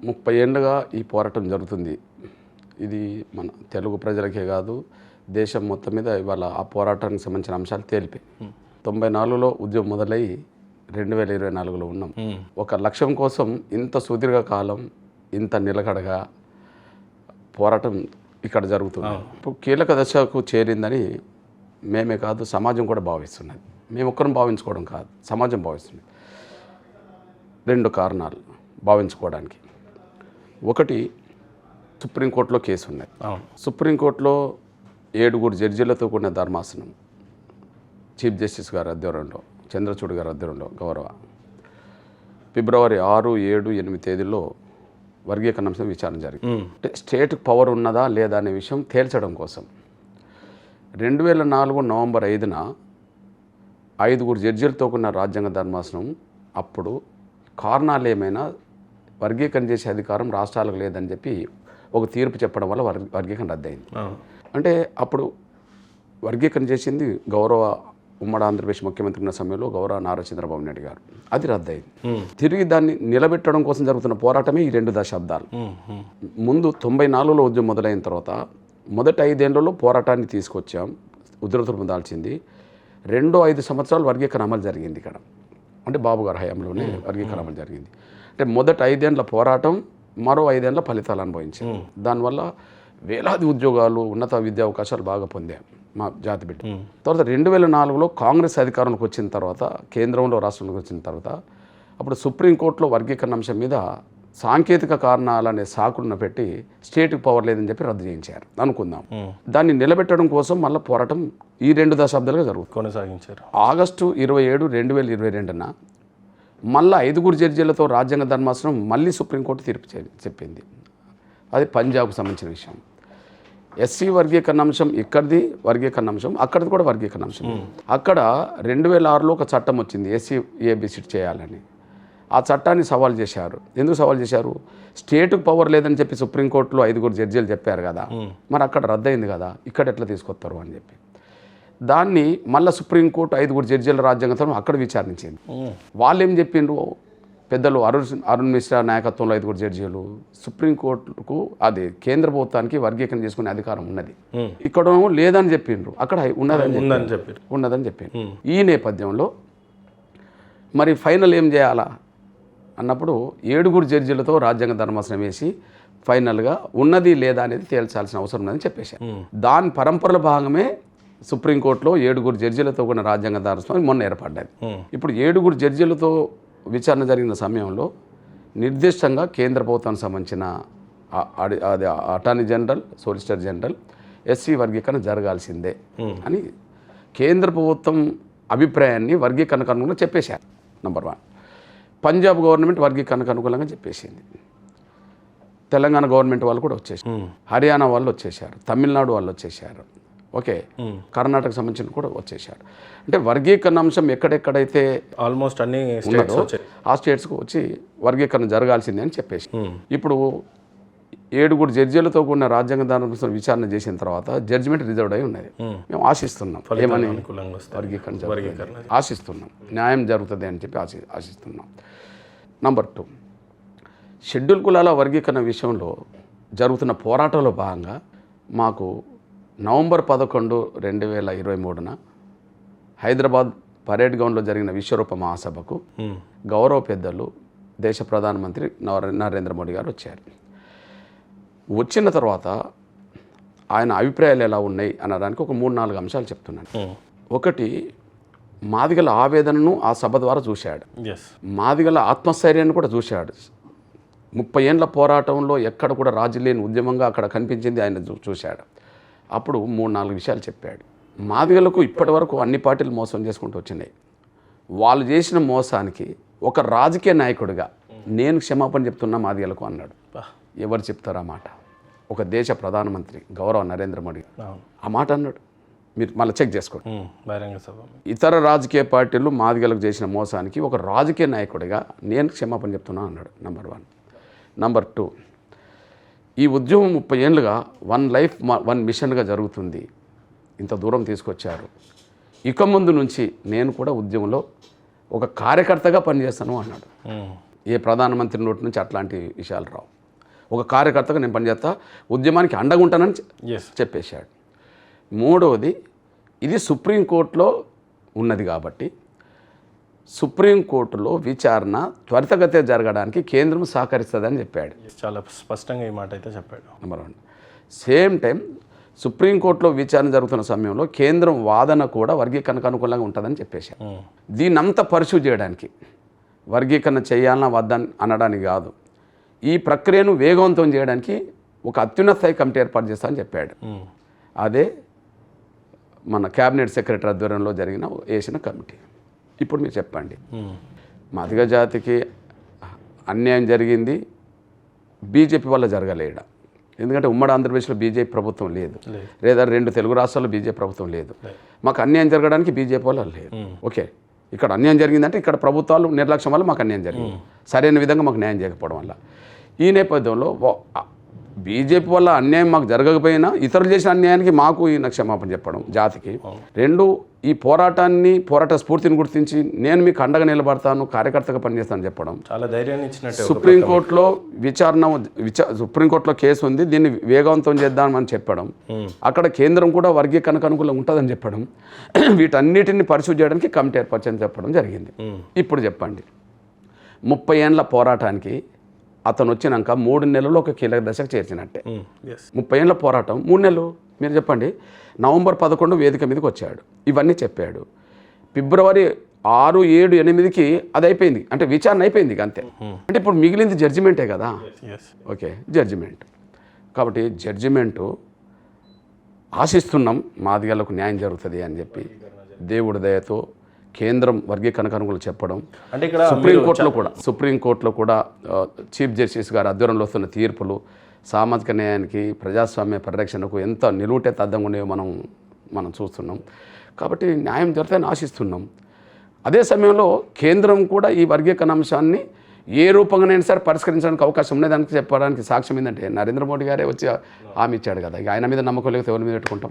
30 ఏళ్ళుగా ఈ పోరాటం జరుగుతుంది. ఇది మన తెలుగు ప్రజలకే కాదు, దేశం మొత్తం మీద ఇవాళ ఆ పోరాటానికి సంబంధించిన అంశాలు తేలిపాయి. 94లో ఉద్యమం మొదలై 2024లో ఉన్నాం. ఒక లక్ష్యం కోసం ఇంత సుదీర్ఘ కాలం, ఇంత నిలకడగా పోరాటం ఇక్కడ జరుగుతుంది. ఇప్పుడు కీలక దశకు చేరిందని మేమే కాదు, సమాజం కూడా భావిస్తున్నది. మేము ఒక్కరం భావించుకోవడం కాదు, సమాజం భావిస్తున్నది. 2 కారణాలు భావించుకోవడానికి. ఒకటి, సుప్రీంకోర్టులో కేసు ఉన్నది. సుప్రీంకోర్టులో 7 జడ్జీలతో కూడిన ధర్మాసనం, చీఫ్ జస్టిస్ గారి ఆధ్వర్యంలో, చంద్రచూడ్ గారి ఆధ్వర్యంలో గౌరవ ఫిబ్రవరి 6, 7, 8 తేదీల్లో వర్గీకరణ అంశం విచారణ జరిగింది. అంటే స్టేట్ పవర్ ఉన్నదా లేదా అనే విషయం తేల్చడం కోసం 2004 నవంబర్ 5న 5 జడ్జీలతో కూడిన రాజ్యాంగ ధర్మాసనం అప్పుడు కారణాలు ఏమైనా వర్గీకరణ చేసే అధికారం రాష్ట్రాలకు లేదని చెప్పి ఒక తీర్పు చెప్పడం వల్ల వర్గీకరణ రద్దయింది. అంటే అప్పుడు వర్గీకరణ చేసింది గౌరవ ఉమ్మడి ఆంధ్రప్రదేశ్ ముఖ్యమంత్రి ఉన్న సమయంలో గౌరవ నారా చంద్రబాబు నాయుడు గారు. అది రద్దయింది. తిరిగి దాన్ని నిలబెట్టడం కోసం జరుగుతున్న పోరాటమే ఈ 2 దశాబ్దాలు. ముందు 94లో ఉద్యమం మొదలైన తర్వాత మొదటి 5 ఏళ్లలో పోరాటాన్ని తీసుకొచ్చాం, ఉధృతం దాల్చింది. 5 సంవత్సరాలు వర్గీకరణ అమలు జరిగింది ఇక్కడ. అంటే బాబు గారి హయాంలోనే వర్గీకరణ అమలు జరిగింది. అంటే మొదటి 5 ఏళ్ల పోరాటం, మరో 5 ఏళ్ల ఫలితాలు అనుభవించాం. దానివల్ల వేలాది ఉద్యోగాలు, ఉన్నత విద్యా అవకాశాలు బాగా పొందాం మా జాతి బిడ్డ. తర్వాత 2004లో కాంగ్రెస్ అధికారంలోకి వచ్చిన తర్వాత, కేంద్రంలో రాష్ట్రంలోకి వచ్చిన తర్వాత, అప్పుడు సుప్రీంకోర్టులో వర్గీకరణ అంశం మీద సాంకేతిక కారణాలనే సాకులను పెట్టి స్టేట్కి పవర్ లేదని చెప్పి రద్దు చేయించారు అనుకుందాం. దాన్ని నిలబెట్టడం కోసం మళ్ళీ పోరాటం ఈ 2 దశాబ్దాలుగా జరుగుతుంది, కొనసాగించారు. ఆగస్టు 27, 2022న మళ్ళీ 5 జడ్జీలతో రాజ్యాంగ ధర్మాసనం మళ్ళీ సుప్రీంకోర్టు తీర్పు చెప్పింది. అది పంజాబ్కు సంబంధించిన విషయం. ఎస్సీ వర్గీకరణ అంశం ఇక్కడిది, వర్గీకరణ అంశం అక్కడిది కూడా వర్గీకరణ అంశం. అక్కడ 2006లో ఒక చట్టం వచ్చింది, ఎస్సీ ఏబిసి చేయాలని. ఆ చట్టాన్ని సవాల్ చేశారు. ఎందుకు సవాల్ చేశారు? స్టేట్కు పవర్ లేదని చెప్పి సుప్రీంకోర్టులో 5 జడ్జీలు చెప్పారు కదా, మరి అక్కడ రద్దయింది కదా, ఇక్కడ ఎట్లా తీసుకొస్తారు అని చెప్పి దాన్ని మళ్ళీ సుప్రీంకోర్టు 5 జడ్జీల రాజ్యాంగం అక్కడ విచారించింది. వాళ్ళు ఏం చెప్పిండ్రు, పెద్దలు అరుణ్ మిశ్రా నాయకత్వంలో 5 జడ్జీలు సుప్రీంకోర్టుకు అది కేంద్ర ప్రభుత్వానికి వర్గీకరణ చేసుకునే అధికారం ఉన్నది, ఇక్కడ లేదని చెప్పిండ్రు, అక్కడ ఉన్నదని చెప్పిండ్రు. ఈ నేపథ్యంలో మరి ఫైనల్ ఏం చేయాలా అన్నప్పుడు 7 జడ్జీలతో రాజ్యాంగ ధర్మాసనం వేసి ఫైనల్గా ఉన్నది లేదా అనేది తేల్చాల్సిన అవసరం ఉందని చెప్పేశారు. దాని పరంపరల భాగమే సుప్రీంకోర్టులో 7 జడ్జీలతో కూడిన రాజ్యాంగ ధర్మాసనం మొన్న ఏర్పడ్డది. ఇప్పుడు 7 జడ్జీలతో విచారణ జరిగిన సమయంలో నిర్దిష్టంగా కేంద్ర ప్రభుత్వానికి సంబంధించిన attorney general, solicitor general SC వర్గీకరణ జరగాల్సిందే అని కేంద్ర ప్రభుత్వం అభిప్రాయాన్ని వర్గీకరణకు అనుగుణంగా చెప్పేశారు. నంబర్ 1. పంజాబ్ గవర్నమెంట్ వర్గీకరణకు అనుకూలంగా చెప్పేసింది. తెలంగాణ గవర్నమెంట్ వాళ్ళు కూడా వచ్చేసారు, హర్యానా వాళ్ళు వచ్చేసారు, తమిళనాడు వాళ్ళు వచ్చేసారు, ఓకే, కర్ణాటక సంబంధించిన కూడా వచ్చేసారు. అంటే వర్గీకరణ అంశం ఎక్కడెక్కడైతే ఆల్మోస్ట్ అన్ని ఆ స్టేట్స్కు వచ్చి వర్గీకరణ జరగాల్సిందే అని చెప్పేసి ఇప్పుడు 7 జడ్జీలతో కూడిన రాజ్యాంగ ధర్మాసనం విచారణ చేసిన తర్వాత జడ్జిమెంట్ రిజర్వ్డ్ అయి ఉన్నది. మేము ఆశిస్తున్నాం ఏమని, వర్గీకరణ ఆశిస్తున్నాం, న్యాయం జరుగుతుంది అని చెప్పి ఆశిస్తున్నాం. నంబర్ 2, షెడ్యూల్ కులాల వర్గీకరణ విషయంలో జరుగుతున్న పోరాటంలో భాగంగా మాకు నవంబర్ 11, 2023న హైదరాబాద్ పరేడ్ గ్రౌండ్లో జరిగిన విశ్వరూప మహాసభకు గౌరవ పెద్దలు దేశ ప్రధానమంత్రి నరేంద్ర మోడీ గారు వచ్చారు. వచ్చిన తర్వాత ఆయన అభిప్రాయాలు ఎలా ఉన్నాయి అనడానికి ఒక 3-4 అంశాలు చెప్తున్నాను. ఒకటి, మాదిగల ఆవేదనను ఆ సభ ద్వారా చూశాడు, మాదిగల ఆత్మస్థైర్యాన్ని కూడా చూశాడు. 30 ఏళ్ల పోరాటంలో ఎక్కడ కూడా రాజీ లేని ఉద్యమంగా అక్కడ కనిపించింది ఆయన చూశాడు. అప్పుడు 3-4 విషయాలు చెప్పాడు. మాదిగలకు ఇప్పటి వరకు అన్ని పార్టీలు మోసం చేసుకుంటూ వచ్చినాయి. వాళ్ళు చేసిన మోసానికి ఒక రాజకీయ నాయకుడిగా నేను క్షమాపణ చెప్తున్నా మాదిగలకు అన్నాడు. ఎవరు చెప్తారు ఆ మాట? ఒక దేశ ప్రధానమంత్రి గౌరవ నరేంద్ర మోడీ ఆ మాట అన్నాడు. మీరు మళ్ళీ చెక్ చేసుకోండి. ఇతర రాజకీయ పార్టీలు మాదిగలకు చేసిన మోసానికి ఒక రాజకీయ నాయకుడిగా నేను క్షమాపణ చెప్తున్నా అన్నాడు. నంబర్ 1. నంబర్ 2, ఈ ఉద్యమం 30 ఏళ్ళుగా 1 లైఫ్ 1 మిషన్గా జరుగుతుంది. ఇంత దూరం తీసుకొచ్చారు. ఇక ముందు నుంచి నేను కూడా ఉద్యమంలో ఒక కార్యకర్తగా పనిచేస్తాను అన్నాడు. ఏ ప్రధానమంత్రి నోటి నుంచి అట్లాంటి విషయాలు రావు. ఒక కార్యకర్తగా నేను పనిచేస్తా, ఉద్యమానికి అండగా ఉంటానని చెప్పేశాడు. మూడవది, ఇది సుప్రీంకోర్టులో ఉన్నది కాబట్టి సుప్రీంకోర్టులో విచారణ త్వరితగతిన జరగడానికి కేంద్రం సహకరిస్తుందని చెప్పాడు. చాలా స్పష్టంగా ఈ మాట అయితే చెప్పాడు. నెంబర్ 1. సేమ్ టైం సుప్రీంకోర్టులో విచారణ జరుగుతున్న సమయంలో కేంద్రం వాదన కూడా వర్గీకరణకు అనుకూలంగా ఉంటుందని చెప్పేశారు. దీన్నంతా పర్సూ చేయడానికి, వర్గీకరణ చేయాలన్నా వద్దని అనడానికి కాదు, ఈ ప్రక్రియను వేగవంతం చేయడానికి ఒక అత్యున్నత స్థాయి కమిటీ ఏర్పాటు చేస్తామని చెప్పాడు. అదే మన క్యాబినెట్ సెక్రటరీ ఆధ్వర్యంలో వేసిన కమిటీ. ఇప్పుడు మీరు చెప్పండి, మాదిగ జాతికి అన్యాయం జరిగింది బీజేపీ వల్ల జరగలేడ. ఎందుకంటే ఉమ్మడి ఆంధ్రప్రదేశ్లో బీజేపీ ప్రభుత్వం లేదు, లేదా 2 తెలుగు రాష్ట్రాల్లో బీజేపీ ప్రభుత్వం లేదు. మాకు అన్యాయం జరగడానికి బీజేపీ వల్ల లేదు. ఓకే, ఇక్కడ అన్యాయం జరిగిందంటే ఇక్కడ ప్రభుత్వాలు నిర్లక్ష్యం వల్ల మాకు అన్యాయం జరిగింది, సరైన విధంగా మాకు న్యాయం చేయకపోవడం వల్ల. ఈ నేపథ్యంలో బీజేపీ వల్ల అన్యాయం మాకు జరగకపోయినా ఇతరులు చేసిన అన్యాయానికి మాకు ఈయన క్షమాపణ చెప్పడం జాతికి. 2, ఈ పోరాట స్ఫూర్తిని గుర్తించి నేను మీకు అండగా నిలబడతాను, కార్యకర్తగా పనిచేస్తాను చెప్పడం. చాలా ధైర్యాన్ని ఇచ్చినట్టు. సుప్రీంకోర్టులో సుప్రీంకోర్టులో కేసు ఉంది, దీన్ని వేగవంతం చేద్దామని చెప్పడం. అక్కడ కేంద్రం కూడా వర్గీకరణకు అనుకూలంగా ఉంటుందని చెప్పడం. వీటన్నిటిని పరిశీలి చేయడానికి కమిటీ ఏర్పరచని చెప్పడం జరిగింది. ఇప్పుడు చెప్పండి, 30 ఏళ్ళ పోరాటానికి అతను వచ్చినాక 3 నెలలు ఒక కీలక దశకు చేర్చినట్టే. 30 ఏళ్ళ పోరాటం 3 నెలలు. మీరు చెప్పండి, నవంబర్ 11 వేదిక మీదకి వచ్చాడు, ఇవన్నీ చెప్పాడు. ఫిబ్రవరి 6, 7, 8కి అది అయిపోయింది, అంటే విచారణ అయిపోయింది అంతే. అంటే ఇప్పుడు మిగిలింది జడ్జిమెంటే కదా. Okay, judgement. కాబట్టి జడ్జిమెంటు ఆశిస్తున్నాం మాదిగలకు న్యాయం జరుగుతుంది అని చెప్పి దేవుడి దయతో కేంద్రం వర్గీకరణకు అనుకూలంగా చెప్పడం. అంటే ఇక్కడ సుప్రీంకోర్టులో కూడా చీఫ్ జస్టిస్ గారు ఆధ్వర్యంలో వస్తున్న తీర్పులు సామాజిక న్యాయానికి, ప్రజాస్వామ్య పరిరక్షణకు ఎంత నిలువుటెత్తద్దంగా ఉండేవో మనం చూస్తున్నాం. కాబట్టి న్యాయం జరుగుతుందని ఆశిస్తున్నాం. అదే సమయంలో కేంద్రం కూడా ఈ వర్గీకరణ అంశాన్ని ఏ రూపంగానైనా సరే పరిష్కరించడానికి అవకాశం ఉండేదానికి చెప్పడానికి సాక్ష్యం ఏంటంటే నరేంద్ర మోడీ గారే వచ్చి హామీ ఇచ్చాడు కదా. ఇక ఆయన మీద నమ్మకం లేకపోతే ఎవరి మీద పెట్టుకుంటాం.